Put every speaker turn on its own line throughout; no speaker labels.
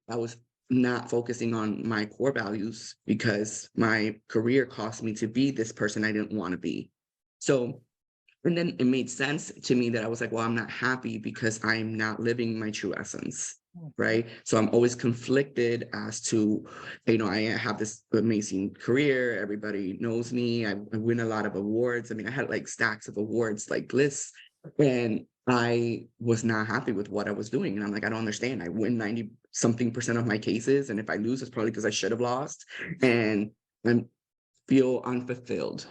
I was not focusing on my core values because my career caused me to be this person I didn't want to be. So, and then it made sense to me that I was like, well, I'm not happy because I'm not living my true essence.
Mhm.
Right. So I'm always conflicted as to, I have this amazing career. Everybody knows me. I win a lot of awards. I mean, I had like stacks of awards, like lists, and I was not happy with what I was doing. And I'm like, I don't understand. I win 90 something percent of my cases. And if I lose, it's probably because I should have lost. And I feel unfulfilled.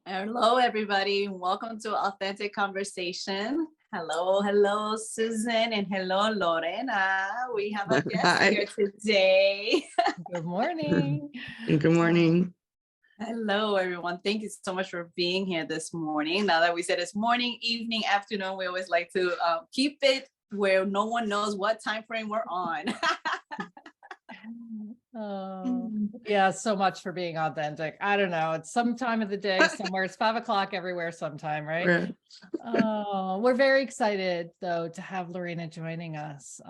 Hello, everybody. Welcome to Authentic Conversation. Hello, hello, Susan, and hello, Lorena. We have a guest
Hi.
here today.
Good morning.
Good morning.
Hello, everyone. Thank you so much for being here this morning. Now that we said it's morning, evening, afternoon, we always like to keep it where no one knows what time frame we're on.
Oh, yeah, so much for being authentic. I don't know. It's some time of the day, somewhere it's 5 o'clock everywhere sometime, right?
Right.
Oh, we're very excited though to have Lorena joining us.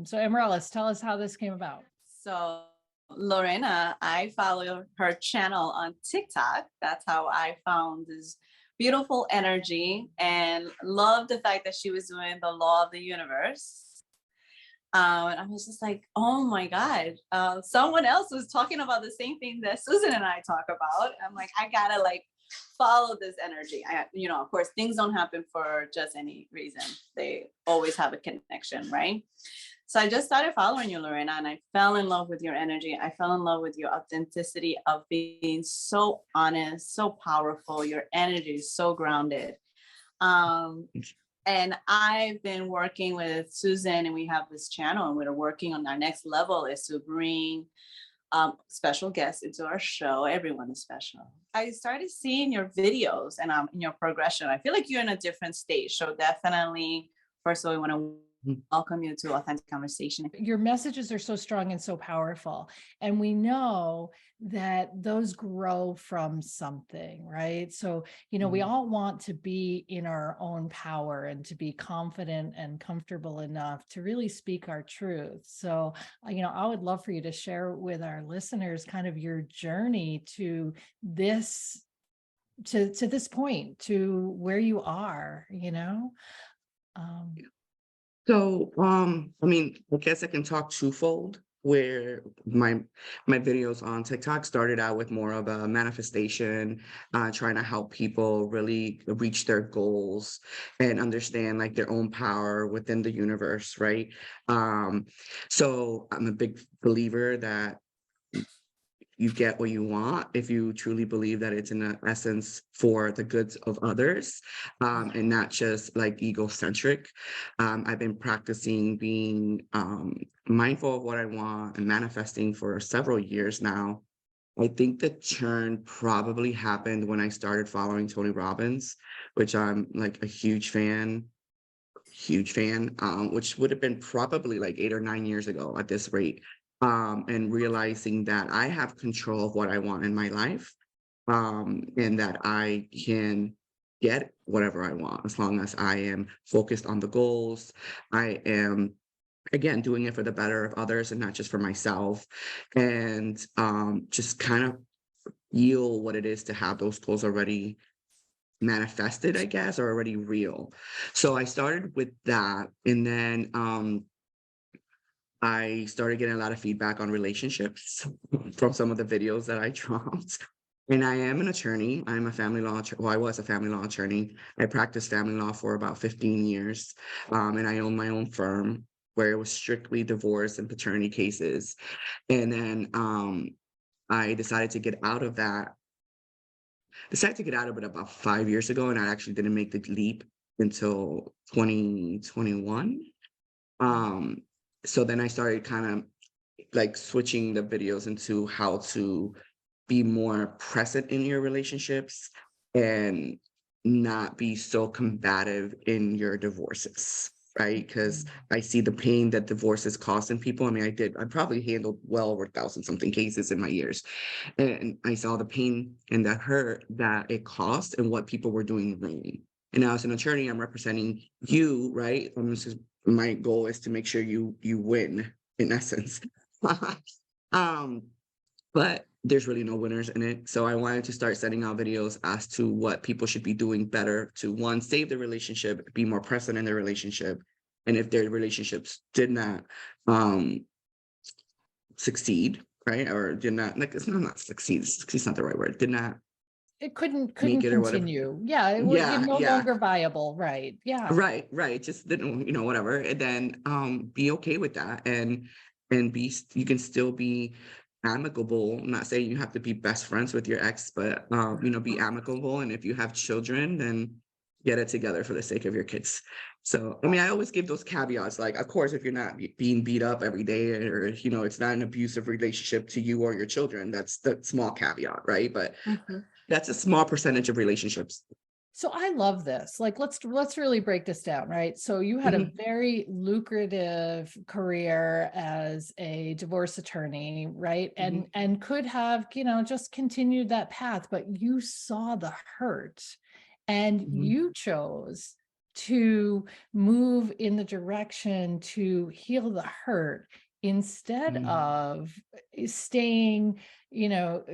So Amaryllis, tell us how this came about.
So Lorena, I follow her channel on TikTok. That's how I found this beautiful energy and love the fact that she was doing the law of the universe. And I was just like, oh my God, someone else was talking about the same thing that Susan and I talk about. I'm like, I gotta like follow this energy. Of course, things don't happen for just any reason. They always have a connection, right? So I just started following you, Lorena, and I fell in love with your energy. I fell in love with your authenticity of being so honest, so powerful. Your energy is so grounded. And I've been working with Susan, and we have this channel, and we're working on our next level is to bring special guests into our show. Everyone is special. I started seeing your videos and in your progression. I feel like you're in a different stage. So definitely, first of all, we want to welcome you to Authentic Conversation.
Your messages are so strong and so powerful. And we know that those grow from something, right? So, we all want to be in our own power and to be confident and comfortable enough to really speak our truth. So, I would love for you to share with our listeners kind of your journey to this, to this point, to where you are,
So, I guess I can talk twofold, where my videos on TikTok started out with more of a manifestation, trying to help people really reach their goals and understand like their own power within the universe, right? So I'm a big believer that you get what you want if you truly believe that it's in essence for the goods of others, and not just like egocentric. I've been practicing being mindful of what I want and manifesting for several years now. I think the churn probably happened when I started following Tony Robbins, which I'm like a huge fan, which would have been probably like 8 or 9 years ago at this rate. And realizing that I have control of what I want in my life, and that I can get whatever I want as long as I am focused on the goals. I am, again, doing it for the better of others and not just for myself. And just kind of feel what it is to have those goals already manifested, I guess, or already real. So I started with that. And then I started getting a lot of feedback on relationships from some of the videos that I dropped. And I am an attorney. I'm a family law, well, I was a family law attorney. I practiced family law for about 15 years. And I own my own firm where it was strictly divorce and paternity cases. And then I decided to get out of that. Decided to get out of it about 5 years ago, and I actually didn't make the leap until 2021. So then I started kind of like switching the videos into how to be more present in your relationships and not be so combative in your divorces, right? Because I see the pain that divorces causing people. I mean, I probably handled well over 1,000 something cases in my years. And I saw the pain and the hurt that it caused and what people were doing wrong. And now as an attorney, I'm representing you, right? This is, my goal is to make sure you win, in essence. But there's really no winners in it. So I wanted to start sending out videos as to what people should be doing better to, one, save the relationship, be more present in their relationship. And if their relationships did not succeed, right? Or did not, like, it's not succeed, succeed's not the right word, did not
It couldn't
make it or whatever.
continue. Yeah, it was
Yeah,
no
yeah.
longer viable. Right. Yeah.
Right. Just didn't, whatever. And then be okay with that, and be, you can still be amicable. I'm not saying you have to be best friends with your ex, but be amicable. And if you have children, then get it together for the sake of your kids. So, I mean, I always give those caveats. Like, of course, if you're not being beat up every day, or, it's not an abusive relationship to you or your children, that's the small caveat, right? But that's a small percentage of relationships.
So I love this. Like, let's really break this down, right? So you had a very lucrative career as a divorce attorney, right? And could have, just continued that path, but you saw the hurt and you chose to move in the direction to heal the hurt instead of staying,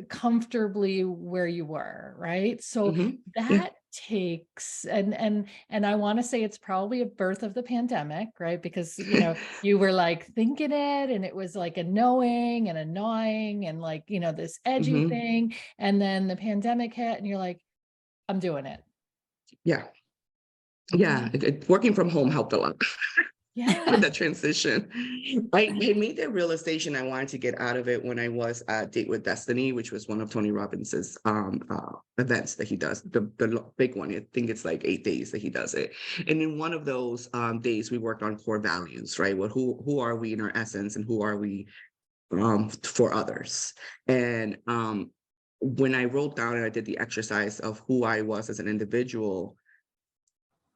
comfortably where you were, right? So that takes, and I want to say it's probably a birth of the pandemic, right? Because you were like thinking it, and it was like a knowing and a gnawing and like this edgy thing, and then the pandemic hit and you're like, I'm doing it.
Yeah. Working from home helped a lot.
Yeah.
With that transition. I made the realization I wanted to get out of it when I was at Date with Destiny, which was one of Tony Robbins's events that he does, the big one. I think it's like 8 days that he does it. And in one of those days, we worked on core values, right? Well, who are we in our essence, and who are we for others? And when I wrote down and I did the exercise of who I was as an individual,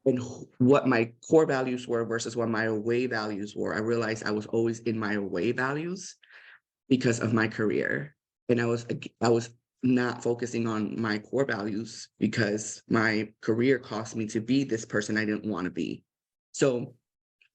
and what my core values were versus what my away values were, I realized I was always in my away values because of my career. And I was not focusing on my core values because my career caused me to be this person I didn't want to be. So,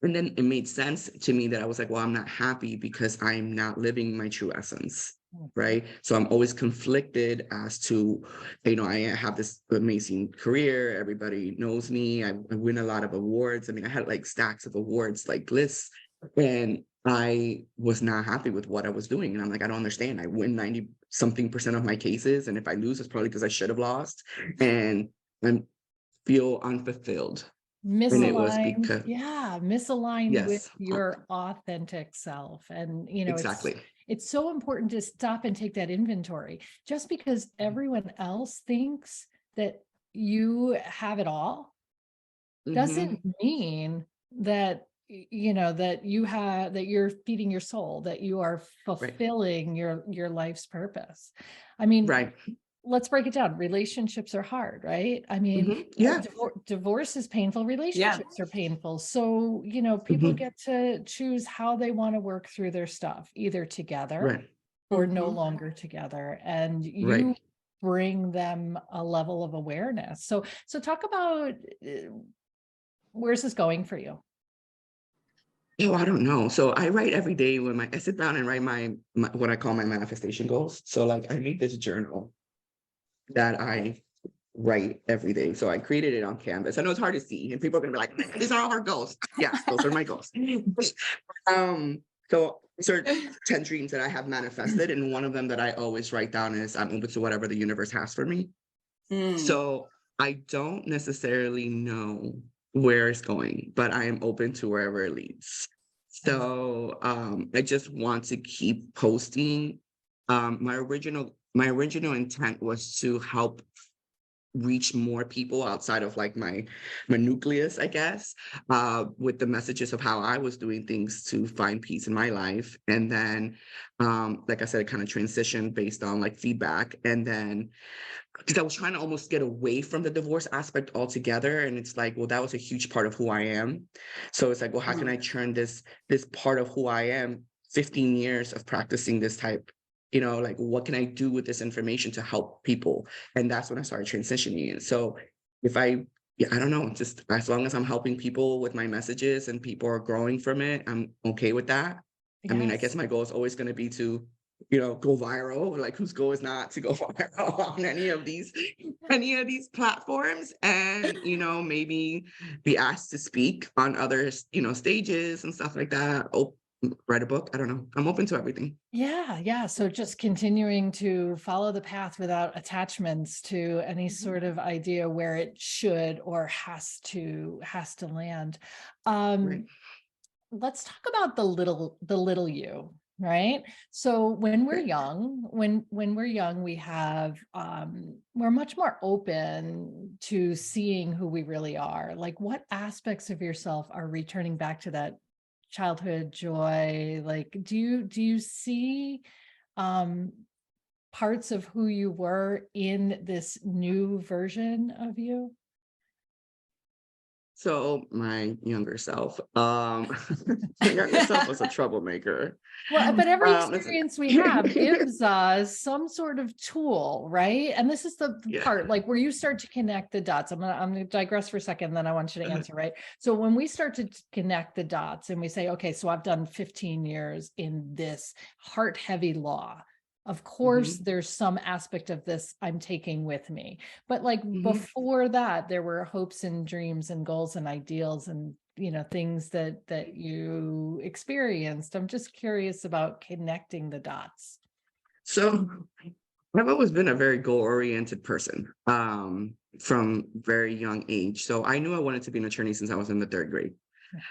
and then it made sense to me that I was like, well, I'm not happy because I'm not living my true essence. Right. So I'm always conflicted as to, I have this amazing career. Everybody knows me. I win a lot of awards. I mean, I had like stacks of awards, like lists, and I was not happy with what I was doing. And I'm like, I don't understand. I win 90-something% of my cases. And if I lose, it's probably because I should have lost. And I feel unfulfilled.
Misaligned.
And it was because,
misaligned with your authentic self. And,
exactly.
It's so important to stop and take that inventory. Just because everyone else thinks that you have it all doesn't mean that, that you're feeding your soul, that you are fulfilling your life's purpose. I mean, let's break it down. Relationships are hard, right? I mean, divorce is painful. Relationships are painful. So, people get to choose how they want to work through their stuff, either together or no longer together. And you bring them a level of awareness. So talk about where's this going for you?
Oh, I don't know. So I write every day when I sit down and write my what I call my manifestation goals. So like I made this journal that I write every day. So I created it on Canvas. I know it's hard to see, and people are gonna be like, "These are all our goals." Yes, those are my goals. So these are 10 dreams that I have manifested, and one of them that I always write down is I'm open to whatever the universe has for me. So I don't necessarily know where it's going, but I am open to wherever it leads. So I just want to keep posting. My original intent was to help reach more people outside of like my nucleus, I guess, with the messages of how I was doing things to find peace in my life. And then, like I said, it kind of transitioned based on like feedback. And then, because I was trying to almost get away from the divorce aspect altogether. And it's like, well, that was a huge part of who I am. So it's like, well, how can I turn this part of who I am, 15 years of practicing this type, like what can I do with this information to help people? And that's when I started transitioning. So if I yeah, I don't know, just as long as I'm helping people with my messages and people are growing from it, I'm okay with that. I mean, I guess
Yes.
my goal is always going to be to, go viral. Like, whose goal is not to go viral on any of these platforms, and maybe be asked to speak on other stages and stuff like that. Oh, write a book. I don't know. I'm open to everything.
Yeah, yeah. So just continuing to follow the path without attachments to any sort of idea where it should or has to land.
Right.
Um, let's talk about the little you, right? So when we're
Right.
young, when we're young, we're much more open to seeing who we really are. Like, what aspects of yourself are returning back to that childhood joy? Like, do you see um parts of who you were in this new version of you?
So my younger self, my younger self was a troublemaker.
Well, but every
Listen,
experience we have gives us some sort of tool, right? And this is the
yeah.
part, like, where you start to connect the dots. I'm gonna digress for a second, then I want you to answer, right? So when we start to connect the dots and we say, okay, so I've done 15 years in this heart heavy law. Of course,
Mhm,
there's some aspect of this I'm taking with me. But like
mhm.
before that, there were hopes and dreams and goals and ideals and things that you experienced. I'm just curious about connecting the dots.
So I've always been a very goal-oriented person, from very young age. So I knew I wanted to be an attorney since I was in the third grade.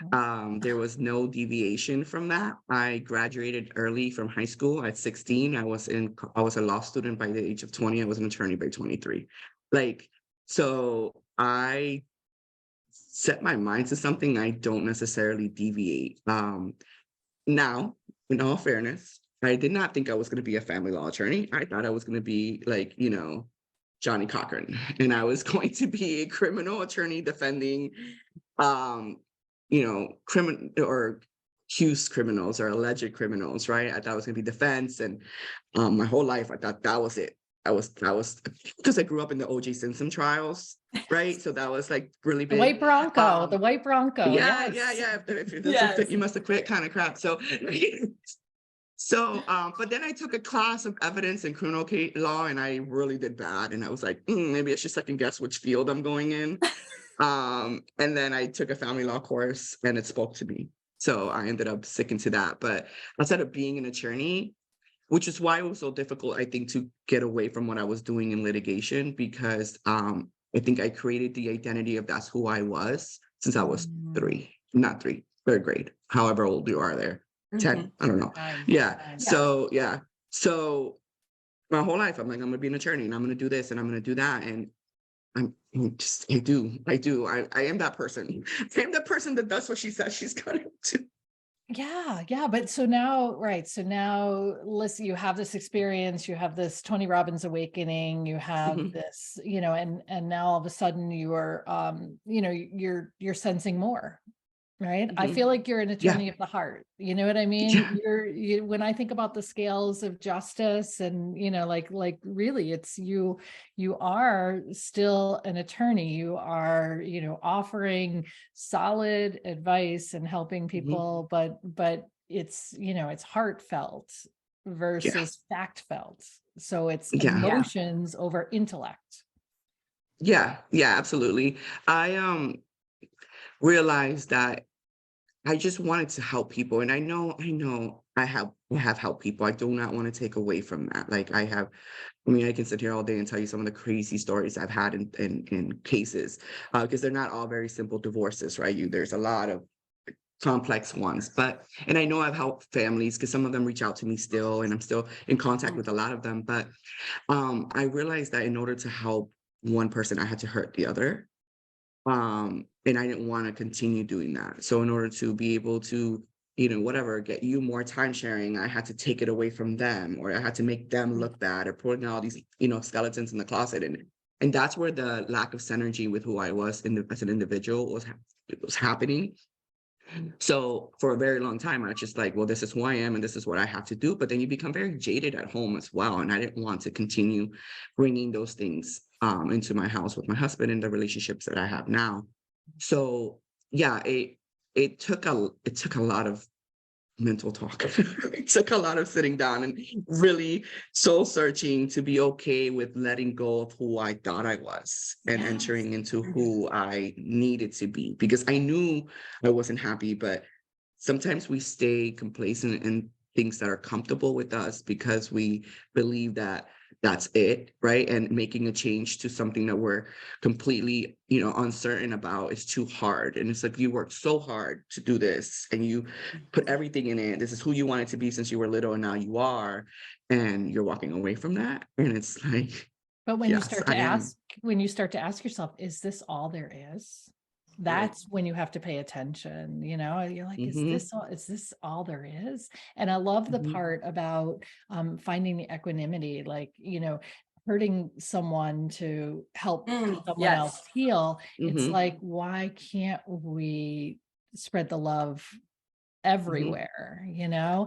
Mhm.
There was no deviation from that. I graduated early from high school at 16. I was a law student by the age of 20. I was an attorney by 23. Like, so I set my mind to something, I don't necessarily deviate. Now, in all fairness, I did not think I was going to be a family law attorney. I thought I was going to be like, Johnny Cochran, and I was going to be a criminal attorney defending, criminal or accused criminals or alleged criminals, right? I thought it was going to be defense, and my whole life I thought that was it. I was because I grew up in the O.J. Simpson trials, right? So that was like really
The white
big.
Bronco, the white Bronco.
Yeah, yeah,
Yes.
yeah. If it doesn't fit,
Yes.
you must have quit kind of crap. So, but then I took a class of evidence and criminal law, and I really did bad. And I was like, maybe I should second guess which field I'm going in. And then I took a family law course, and it spoke to me. So I ended up sticking to that. But instead of being an attorney, which is why it was so difficult, I think, to get away from what I was doing in litigation, because I think I created the identity of that's who I was since I was
Mm,
not three, third grade, however old you are there, 10,
Mhm.
I don't know.
time,
Yeah.
time.
So, yeah. So my whole life, I'm like, I'm going to be an attorney and I'm going to do this and I'm going to do that. And I am that person. I am that person that does what she says she's going to do.
Yeah, yeah. But so now, right. So now, listen, you have this experience, you have this Tony Robbins awakening, you have
Mhm,
this, and now all of a sudden you are you're sensing more. Right. I feel
mhm.
like you're an
Yeah.
attorney of the heart. You know what I mean?
Yeah.
When I think about the scales of justice and, like really it's you are still an attorney. You are, offering solid advice and helping
Mhm.
people, but it's heartfelt
Yeah.
versus fact felt. So it's
Yeah.
emotions over intellect.
Yeah. Yeah. Absolutely. I realized that I just wanted to help people. And I know I have helped people. I do not want to take away from that. Like I mean, I can sit here all day and tell you some of the crazy stories I've had in cases, because they're not all very simple divorces, right? There's a lot of complex ones, and I know I've helped families because some of them reach out to me still, and I'm still in contact
Mm.
with a lot of them. But I realized that in order to help one person, I had to hurt the other. And I didn't want to continue doing that. So in order to be able to, whatever, get you more time sharing, I had to take it away from them, or I had to make them look bad, or putting all these, skeletons in the closet. And that's where the lack of synergy with who I was as an individual was happening. So for a very long time, I was just like, well, this is who I am and this is what I have to do. But then you become very jaded at home as well. And I didn't want to continue bringing those things into my house with my husband and the relationships that I have now. So yeah, it took a lot of mental talk. It took a lot of sitting down and really soul searching to be okay with letting go of who I thought I was and
Yes.
entering into who I needed to be, because I knew I wasn't happy, but sometimes we stay complacent in things that are comfortable with us because we believe that that's it, right? And making a change to something that we're completely, uncertain about is too hard. And it's like, you worked so hard to do this and you put everything in it. This is who you wanted to be since you were little, and now you are, and you're walking away from that. And it's like,
But when you
yes,
start
I
to
am.
ask yourself, is this all there is? That's when you have to pay attention, you're like,
Mhm,
is this all there is? And I love the
mhm.
part about finding the equanimity, like, hurting someone to help someone else
Yes.
heal. It's
Mhm,
like, why can't we spread the love
mhm.
everywhere,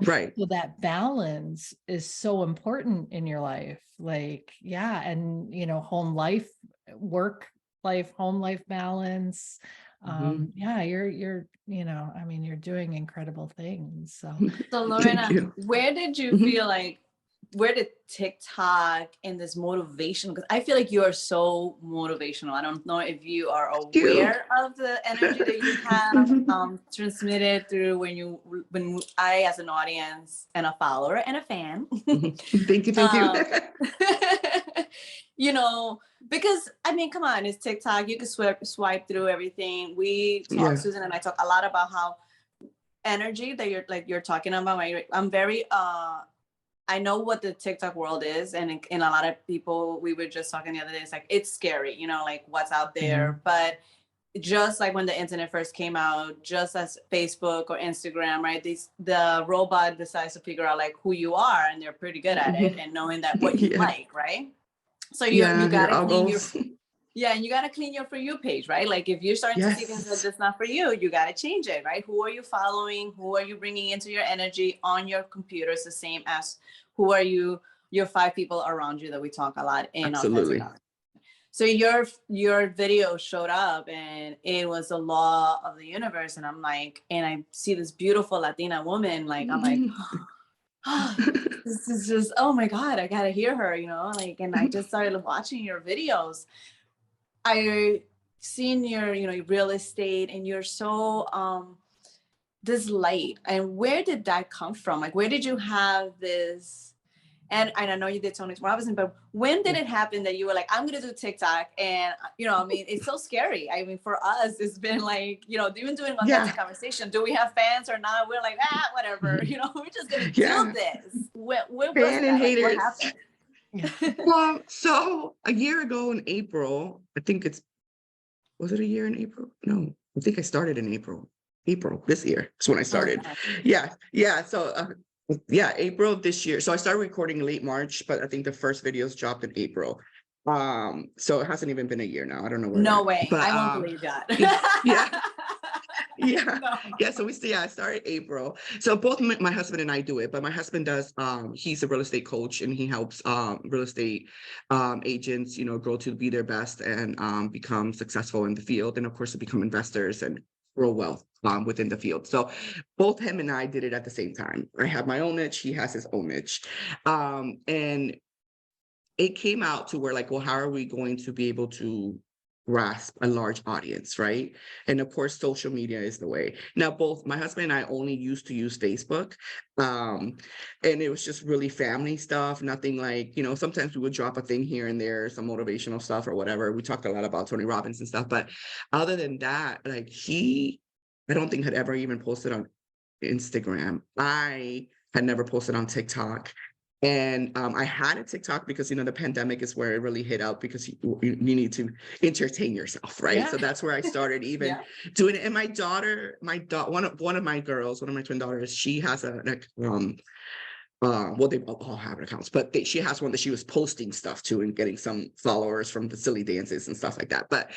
Right.
so that balance is so important in your life, like, yeah. And home life, work life, home life balance.
Mhm.
Yeah, you're I mean, you're doing incredible things, so
So
Thank
Lorena,
you.
where did you
Mhm.
feel like, where did TikTok and this motivation? Because I feel like you are so motivational. I don't know if you are
Thank you.
aware of the energy that you have transmitted through when I, as an audience and a follower and a fan,
Mhm. Thank you, thank you.
um, you know, because I mean, come on, it's TikTok. You can swipe through everything. We talk,
Yeah.
Susan and I talk a lot about how energy that you're talking about, right? I'm very I know what the TikTok world is, and a lot of people, we were just talking the other day, it's like, it's scary, like what's out
Mhm.
there. But just like when the internet first came out, just as Facebook or Instagram, right? The robot decides to figure out like who you are, and they're pretty good at it,
Mhm.
and knowing that what you
Yeah.
like, right? So you
Yeah, your
gotta clean your
goals.
yeah, and you gotta clean your For You page, right? Like if you're starting to see things that
Yes.
that's not for you, you gotta change it, right? Who are you following? Who are you bringing into your energy on your computer? It's the same as who are your 5 people around you that we talk a lot in Authentic
Absolutely.
Art. So your video showed up and it was the law of the universe, and I'm like, and I see this beautiful Latina woman, like I'm like, oh, this is just, oh my God, I gotta hear her, like, and I just started watching your videos. I seen your, your real estate, and you're so this light. And where did that come from? Like, where did you have this? And I know you did Tony Robinson, but when did it happen that you were like, I'm gonna do TikTok? And I mean, it's so scary. I mean, for us, it's been like, even doing
Yeah.
Authentic Conversation. Do we have fans or not? We're like, whatever. We're just gonna do
Yeah.
this. Where was
Fan and
that? Like, what
haters.
happened?
So a year ago in April, was it a year in April? No, I think I started in April. April this year is when I started.
Okay.
Yeah, yeah. So yeah, April of this year. So I started recording late March, but I think the first videos dropped in April. So it hasn't even been a year now. I don't know where we're
No
at.
way.
But
I won't believe that.
yeah, yeah,
No.
yeah. So I started April. So both my husband and I do it, but my husband does, he's a real estate coach, and he helps real estate agents, grow to be their best and become successful in the field, and of course to become investors and grow wealth within the field. So both him and I did it at the same time. I have my own niche, he has his own niche. And it came out to where, like, well, how are we going to be able to grasp a large audience, right? And of course, social media is the way. Now, both my husband and I only used to use Facebook. Um, and it was just really family stuff, nothing like, sometimes we would drop a thing here and there, some motivational stuff or whatever. We talked a lot about Tony Robbins and stuff, but other than that, like I don't think had ever even posted on Instagram. I had never posted on TikTok. And I had a TikTok because, the pandemic is where it really hit out, because you need to entertain yourself, right?
yeah.
So that's where I started even
Yeah.
doing it. And one of my girls, one of my twin daughters, she has well, they all have accounts, but she has one that she was posting stuff to and getting some followers from the silly dances and stuff like that. But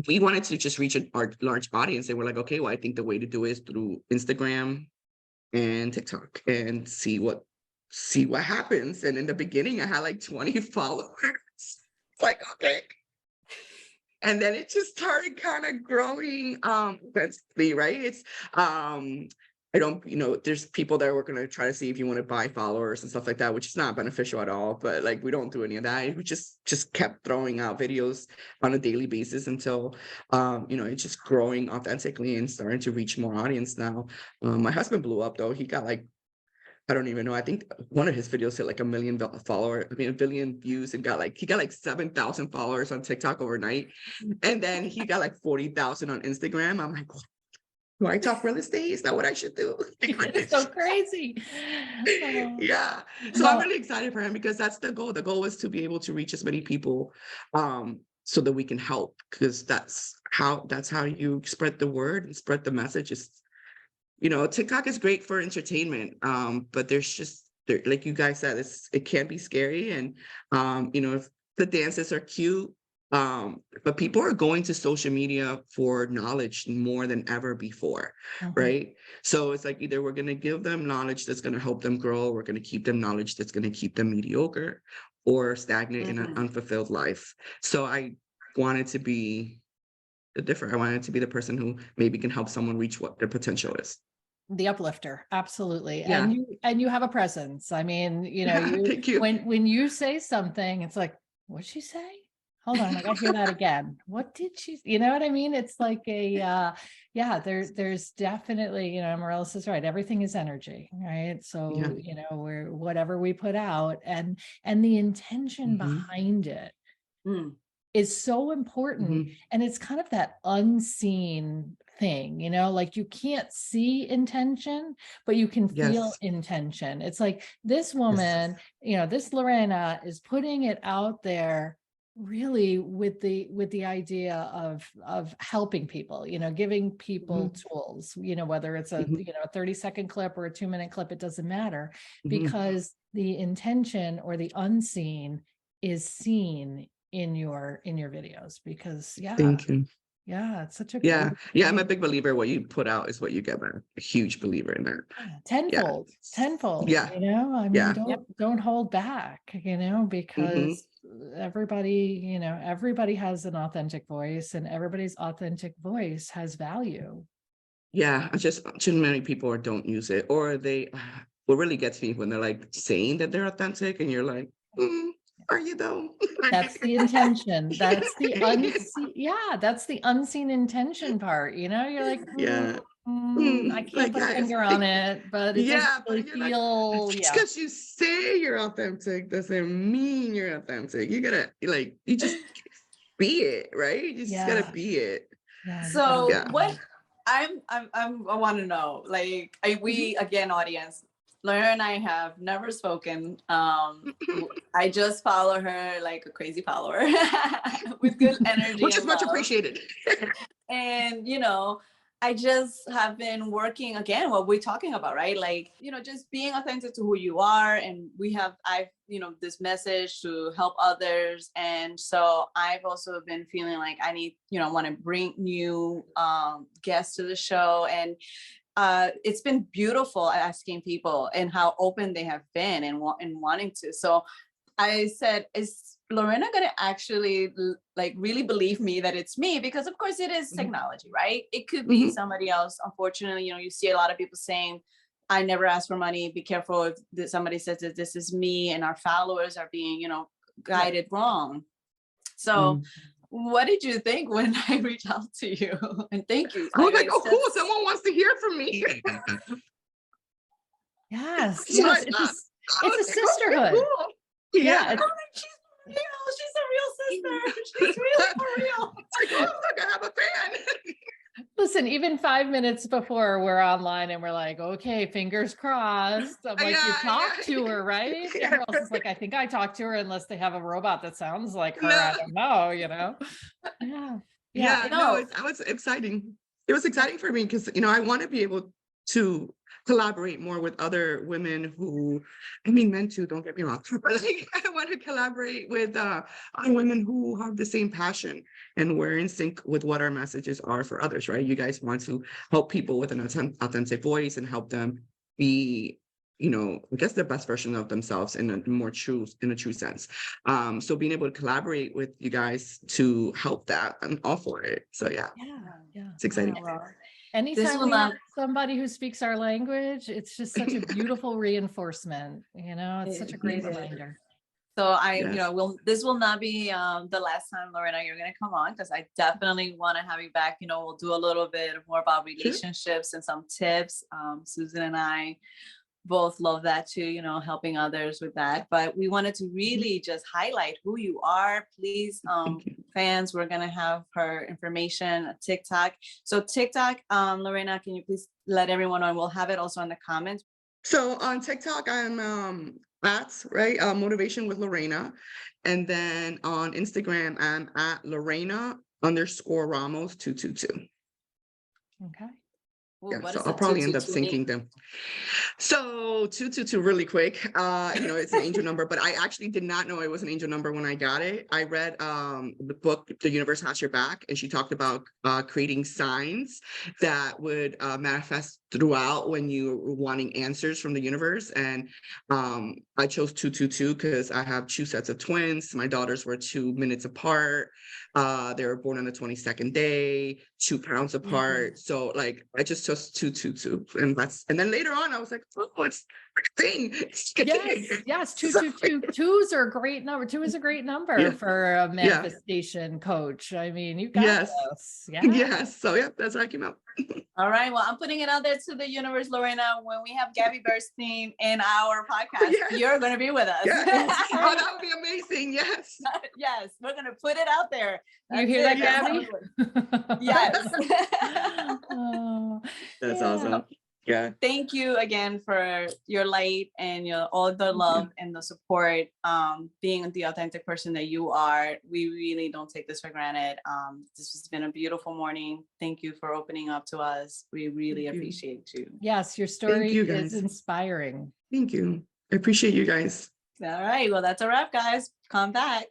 we wanted to just reach a large audience, and we're like, okay, well, I think the way to do it is through Instagram and TikTok, and see what happens. And in the beginning, I had like 20 followers. It's like, okay. And then it just started kind of growing, eventually, right? It's, I don't, there's people that are going to try to see if you want to buy followers and stuff like that, which is not beneficial at all. But like, we don't do any of that. We just kept throwing out videos on a daily basis until, it's just growing authentically and starting to reach more audience now. My husband blew up though. He got like, I don't even know. I think one of his videos hit like 1 million a billion views, and he got like 7,000 followers on TikTok overnight. And then he got like 40,000 on Instagram. I'm like, do I talk real estate? Is that what I should do?
It's so crazy. Oh.
Yeah. So I'm really excited for him because that's the goal. The goal is to be able to reach as many people, so that we can help, because that's how you spread the word and spread the message. TikTok is great for entertainment, but like you guys said, it can be scary, and if the dances are cute, but people are going to social media for knowledge more than ever before, right? So it's like either we're going to give them knowledge that's going to help them grow, or we're going to keep them knowledge that's going to keep them mediocre or stagnant in an unfulfilled life. So I wanted to be different. I wanted to be the person who maybe can help someone reach what their potential is.
The uplifter, absolutely.
Yeah.
And you have a presence. I mean,
Thank you.
when you say something, it's like, what'd she say? Hold on, I gotta hear that again. What did she, you know what I mean? It's like there's definitely, Marilla is right. Everything is energy, right? So, we're whatever we put out, and the intention behind it is so important. And it's kind of that unseen thing, like you can't see intention, but you can feel intention. It's like this woman, this Lorena is putting it out there really with the idea of helping people, giving people tools, whether it's a 30-second clip or a 2-minute clip, it doesn't matter, because the intention or the unseen is seen in your videos, because
Thank you.
it's such a
Yeah.
great
Yeah. I'm a big believer. What you put out is what you get. I'm a huge believer in that.
tenfold.
Yeah.
I mean, don't hold back, because everybody, everybody has an authentic voice, and everybody's authentic voice has value.
Yeah. Too many people don't use it, or what really gets me when they're like saying that they're authentic, and you're like, are you though?
That's the intention. That's the unseen. Yeah, that's the unseen intention part. You're like, I can't put a finger on it, but it doesn't really feel.
Just because you say you're authentic doesn't mean you're authentic. You gotta you just be it, right? You just gotta be it.
So what I want to know, we again, audience, Lorena and I have never spoken. I just follow her like a crazy follower with good energy,
which is
and
much
love.
appreciated.
And I just have been working, again, what we're talking about, right? Just being authentic to who you are. And I've this message to help others. And so I've also been feeling like I need, want to bring new guests to the show. And it's been beautiful asking people and how open they have been and wanting to. So I said, is Lorena going to actually really believe me that it's me? Because of course it is technology, right? It could be somebody else. Unfortunately, you see a lot of people saying, I never ask for money. Be careful if somebody says that this is me, and our followers are being, guided wrong. So what did you think when I reached out to you? And thank you.
I was like, oh, cool. Someone wants to hear from me.
Yes. It's a sisterhood.
Cool.
Yeah.
She's a real sister. She's really for real.
It's like, oh, look, I have a fan.
Listen, even 5 minutes before we're online and we're like, okay, fingers crossed. I'm like, you talked to her, right? Everyone else is like, I think I talked to her, unless they have a robot that sounds like her. I don't know,
No, it was exciting. It was exciting for me because, I want to be able to collaborate more with other women men too, don't get me wrong, but I want to collaborate with other women who have the same passion, and we're in sync with what our messages are for others, right? You guys want to help people with an authentic voice and help them be I guess the best version of themselves in a true sense. So being able to collaborate with you guys to help that, I'm all for it. So yeah,
Yeah.
it's exciting.
Well,
Anytime
will
we have
not-
somebody who speaks our language, it's just such a beautiful reinforcement. It's such a great
it is.
reminder.
So
Yes.
this will not be the last time, Lorena, you're gonna come on, because I definitely want to have you back. We'll do a little bit more about relationships and some tips. Susan and I both love that too, helping others with that. But we wanted to really just highlight who you are. Please, fans, we're gonna have her information, TikTok. So TikTok, Lorena, can you please let everyone know? We'll have it also in the comments.
So on TikTok, I'm Motivation with Lorena. And then on Instagram, I'm at Lorena_Ramos 222.
Okay.
Ooh,
Yeah,
what
so
is
I'll
the
probably end up
222 mean?
syncing them. So 222 really quick. It's an angel number, but I actually did not know it was an angel number when I got it. I read the book, The Universe Has Your Back, and she talked about creating signs that would manifest throughout when you were wanting answers from the universe. And I chose 222 because I have two sets of twins. My daughters were 2 minutes apart. They were born on the 22nd day, 2 pounds apart. So like I just chose 222, and then later on I was like, oh, it's a thing.
Yes, 222. Twos are a great number. 2 is a great number for a manifestation coach. I mean, you got this. Yeah.
Yes. So yeah, that's how I came out.
All right. Well, I'm putting it out there to the universe, Lorena. When we have Gabby Bernstein in our podcast, you're going to be with us.
Yes. Oh, that would be amazing. Yes.
Yes. We're going to put it out there.
You hear that, Gabby?
Yes.
That's awesome. Yeah.
Thank you again for your light and all the love and the support. Being the authentic person that you are, we really don't take this for granted. This has been a beautiful morning. Thank you for opening up to us. We really appreciate you.
Yes, your story is inspiring.
Thank you. I appreciate you guys.
All right. Well, that's a wrap, guys. Come back.